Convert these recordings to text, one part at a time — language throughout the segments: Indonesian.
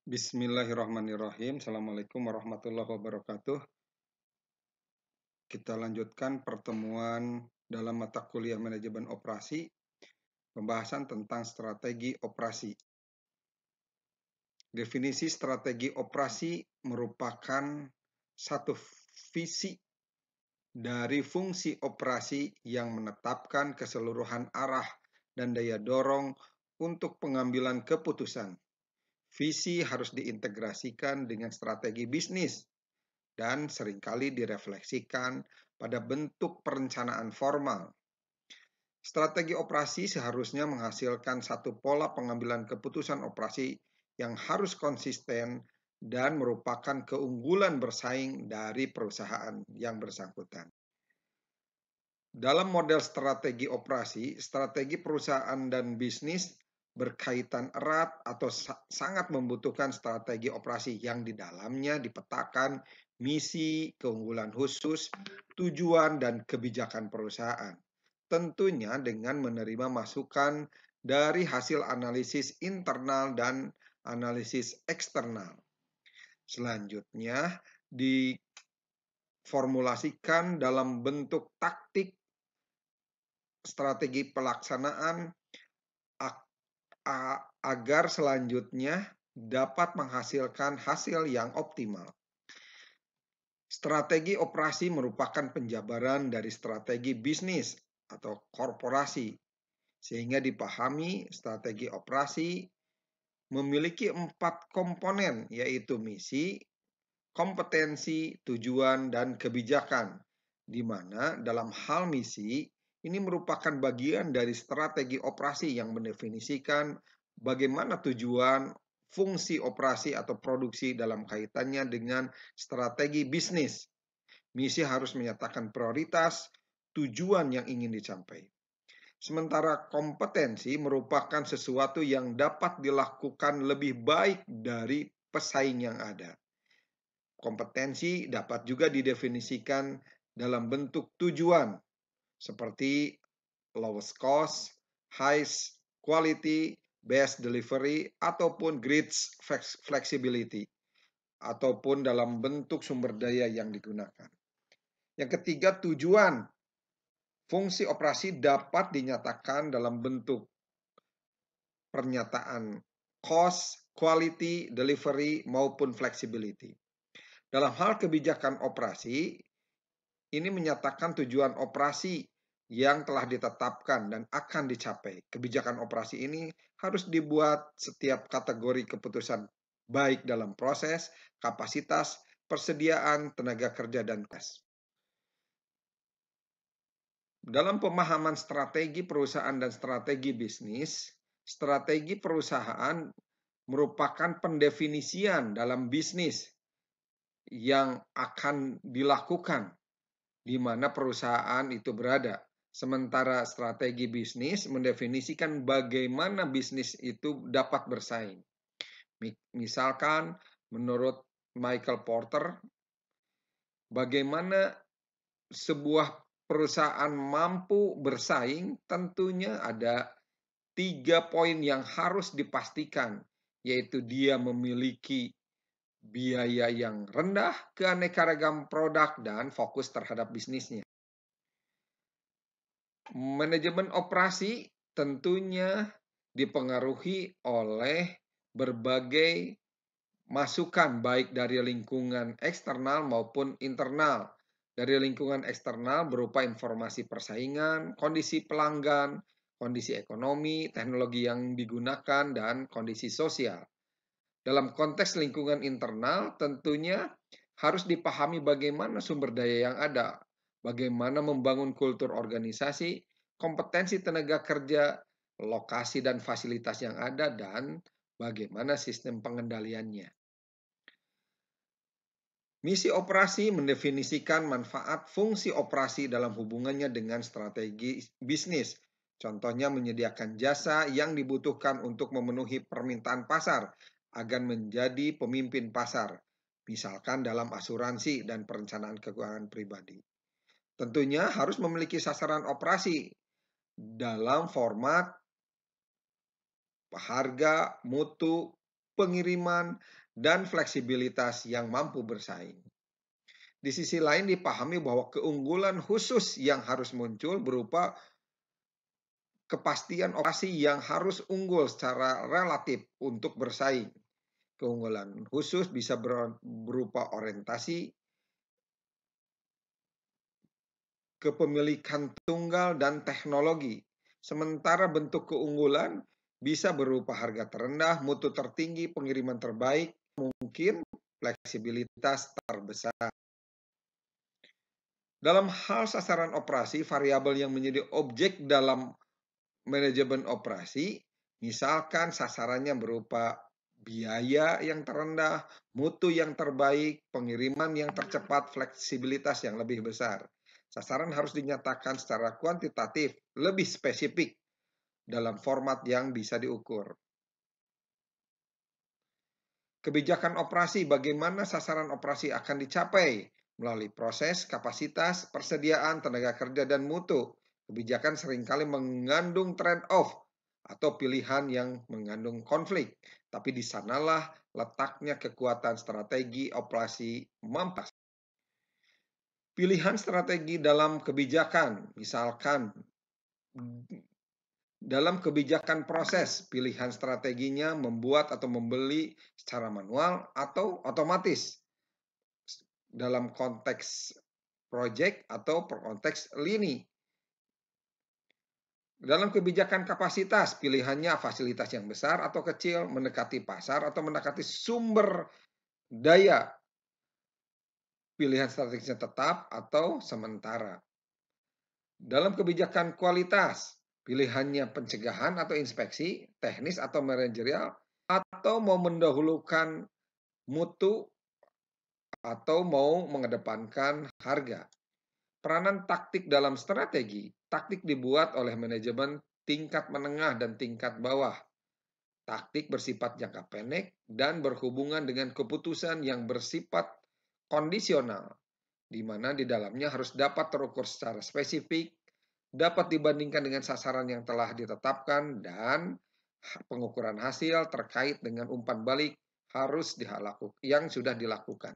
Bismillahirrahmanirrahim. Assalamualaikum warahmatullahi wabarakatuh. Kita lanjutkan pertemuan dalam mata kuliah manajemen operasi, pembahasan tentang strategi operasi. Definisi strategi operasi merupakan satu visi dari fungsi operasi yang menetapkan keseluruhan arah dan daya dorong untuk pengambilan keputusan. Visi harus diintegrasikan dengan strategi bisnis dan seringkali direfleksikan pada bentuk perencanaan formal. Strategi operasi seharusnya menghasilkan satu pola pengambilan keputusan operasi yang harus konsisten dan merupakan keunggulan bersaing dari perusahaan yang bersangkutan. Dalam model strategi operasi, strategi perusahaan dan bisnis berkaitan erat atau sangat membutuhkan strategi operasi yang di dalamnya dipetakan misi, keunggulan khusus, tujuan, dan kebijakan perusahaan. Tentunya dengan menerima masukan dari hasil analisis internal dan analisis eksternal. Selanjutnya, diformulasikan dalam bentuk taktik strategi pelaksanaan agar selanjutnya dapat menghasilkan hasil yang optimal. Strategi operasi merupakan penjabaran dari strategi bisnis atau korporasi, sehingga dipahami strategi operasi memiliki 4 komponen, yaitu misi, kompetensi, tujuan, dan kebijakan, di mana dalam hal misi ini merupakan bagian dari strategi operasi yang mendefinisikan bagaimana tujuan, fungsi operasi atau produksi dalam kaitannya dengan strategi bisnis. Misi harus menyatakan prioritas, tujuan yang ingin dicapai. Sementara kompetensi merupakan sesuatu yang dapat dilakukan lebih baik dari pesaing yang ada. Kompetensi dapat juga didefinisikan dalam bentuk tujuan, seperti lowest cost, highest quality, best delivery, ataupun greatest flexibility, ataupun dalam bentuk sumber daya yang digunakan. Yang ketiga, tujuan. Fungsi operasi dapat dinyatakan dalam bentuk pernyataan cost, quality, delivery, maupun flexibility. Dalam hal kebijakan operasi, ini menyatakan tujuan operasi yang telah ditetapkan dan akan dicapai. Kebijakan operasi ini harus dibuat setiap kategori keputusan, baik dalam proses, kapasitas, persediaan, tenaga kerja, dan kas. Dalam pemahaman strategi perusahaan dan strategi bisnis, strategi perusahaan merupakan pendefinisian dalam bisnis yang akan dilakukan di mana perusahaan itu berada. Sementara strategi bisnis mendefinisikan bagaimana bisnis itu dapat bersaing. Misalkan menurut Michael Porter, bagaimana sebuah perusahaan mampu bersaing, tentunya ada 3 poin yang harus dipastikan, yaitu dia memiliki biaya yang rendah, keanekaragam produk, dan fokus terhadap bisnisnya. Manajemen operasi tentunya dipengaruhi oleh berbagai masukan baik dari lingkungan eksternal maupun internal. Dari lingkungan eksternal berupa informasi persaingan, kondisi pelanggan, kondisi ekonomi, teknologi yang digunakan, dan kondisi sosial. Dalam konteks lingkungan internal tentunya harus dipahami bagaimana sumber daya yang ada, bagaimana membangun kultur organisasi, kompetensi tenaga kerja, lokasi dan fasilitas yang ada, dan bagaimana sistem pengendaliannya. Misi operasi mendefinisikan manfaat fungsi operasi dalam hubungannya dengan strategi bisnis. Contohnya menyediakan jasa yang dibutuhkan untuk memenuhi permintaan pasar agar menjadi pemimpin pasar, misalkan dalam asuransi dan perencanaan keuangan pribadi. Tentunya harus memiliki sasaran operasi dalam format harga, mutu, pengiriman, dan fleksibilitas yang mampu bersaing. Di sisi lain dipahami bahwa keunggulan khusus yang harus muncul berupa kepastian operasi yang harus unggul secara relatif untuk bersaing. Keunggulan khusus bisa berupa orientasi, kepemilikan tunggal, dan teknologi. Sementara bentuk keunggulan bisa berupa harga terendah, mutu tertinggi, pengiriman terbaik, mungkin fleksibilitas terbesar. Dalam hal sasaran operasi, variabel yang menjadi objek dalam manajemen operasi, misalkan sasarannya berupa biaya yang terendah, mutu yang terbaik, pengiriman yang tercepat, fleksibilitas yang lebih besar. Sasaran harus dinyatakan secara kuantitatif, lebih spesifik dalam format yang bisa diukur. Kebijakan operasi, bagaimana sasaran operasi akan dicapai melalui proses, kapasitas, persediaan, tenaga kerja, dan mutu. Kebijakan seringkali mengandung trade-off atau pilihan yang mengandung konflik. Tapi di sanalah letaknya kekuatan strategi operasi mampas. Pilihan strategi dalam kebijakan, misalkan dalam kebijakan proses, pilihan strateginya membuat atau membeli secara manual atau otomatis dalam konteks project atau konteks lini. Dalam kebijakan kapasitas, pilihannya fasilitas yang besar atau kecil, mendekati pasar atau mendekati sumber daya. Pilihan strategisnya tetap atau sementara. Dalam kebijakan kualitas, pilihannya pencegahan atau inspeksi, teknis atau manajerial, atau mau mendahulukan mutu atau mau mengedepankan harga. Peranan taktik dalam strategi, taktik dibuat oleh manajemen tingkat menengah dan tingkat bawah. Taktik bersifat jangka pendek dan berhubungan dengan keputusan yang bersifat kondisional, di mana di dalamnya harus dapat terukur secara spesifik, dapat dibandingkan dengan sasaran yang telah ditetapkan, dan pengukuran hasil terkait dengan umpan balik harus yang sudah dilakukan.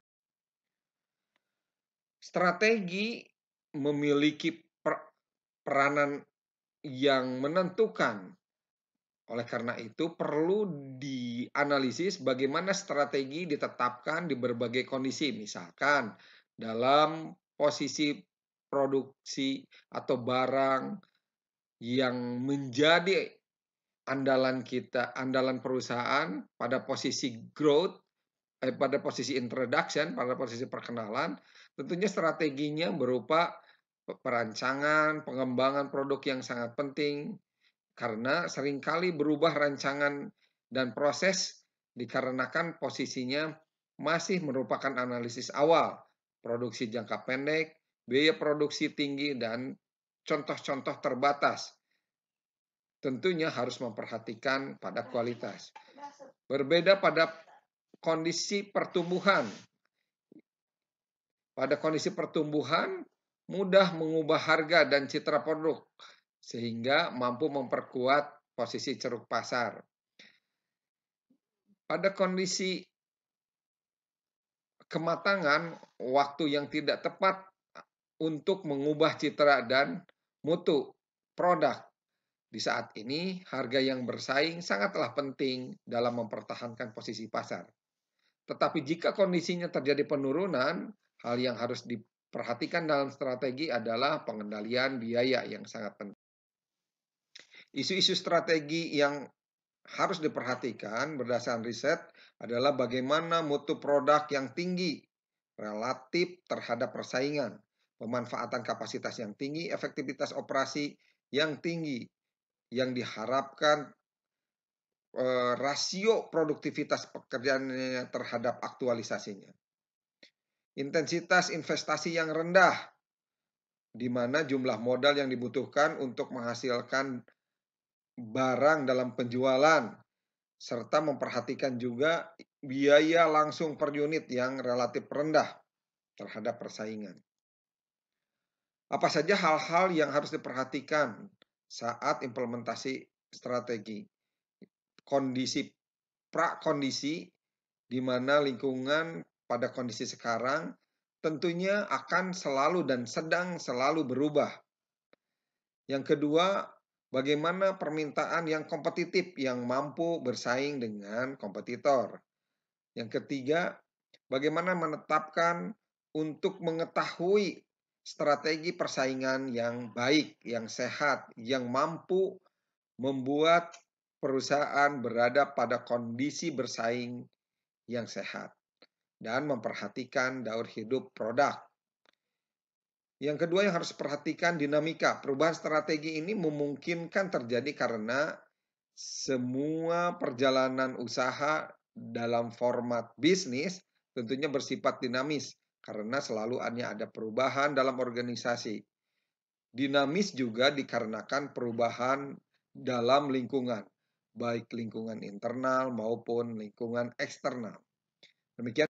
Strategi memiliki peranan yang menentukan. Oleh karena itu, perlu dianalisis bagaimana strategi ditetapkan di berbagai kondisi. Misalkan, dalam posisi produksi atau barang yang menjadi andalan kita, andalan perusahaan pada posisi growth, pada posisi introduction, pada posisi perkenalan, tentunya strateginya berupa perancangan, pengembangan produk yang sangat penting, karena seringkali berubah rancangan dan proses dikarenakan posisinya masih merupakan analisis awal, produksi jangka pendek, biaya produksi tinggi, dan contoh-contoh terbatas. Tentunya harus memperhatikan pada kualitas. Berbeda pada kondisi pertumbuhan. Pada kondisi pertumbuhan, mudah mengubah harga dan citra produk, sehingga mampu memperkuat posisi ceruk pasar. Pada kondisi kematangan, waktu yang tidak tepat untuk mengubah citra dan mutu produk. Di saat ini, harga yang bersaing sangatlah penting dalam mempertahankan posisi pasar. Tetapi jika kondisinya terjadi penurunan, hal yang harus diperhatikan dalam strategi adalah pengendalian biaya yang sangat penting. Isu-isu strategi yang harus diperhatikan berdasarkan riset adalah bagaimana mutu produk yang tinggi relatif terhadap persaingan, pemanfaatan kapasitas yang tinggi, efektivitas operasi yang tinggi, yang diharapkan rasio produktivitas pekerjaannya terhadap aktualisasinya. Intensitas investasi yang rendah, di mana jumlah modal yang dibutuhkan untuk menghasilkan barang dalam penjualan, serta memperhatikan juga biaya langsung per unit yang relatif rendah terhadap persaingan. Apa saja hal-hal yang harus diperhatikan saat implementasi strategi? Kondisi prakondisi, di mana lingkungan pada kondisi sekarang tentunya akan selalu dan sedang selalu berubah. Yang kedua, bagaimana permintaan yang kompetitif yang mampu bersaing dengan kompetitor. Yang ketiga, bagaimana menetapkan untuk mengetahui strategi persaingan yang baik, yang sehat, yang mampu membuat perusahaan berada pada kondisi bersaing yang sehat dan memperhatikan daur hidup produk. Yang kedua yang harus perhatikan dinamika. Perubahan strategi ini memungkinkan terjadi karena semua perjalanan usaha dalam format bisnis tentunya bersifat dinamis karena selalu ada perubahan dalam organisasi. Dinamis juga dikarenakan perubahan dalam lingkungan, baik lingkungan internal maupun lingkungan eksternal. Demikian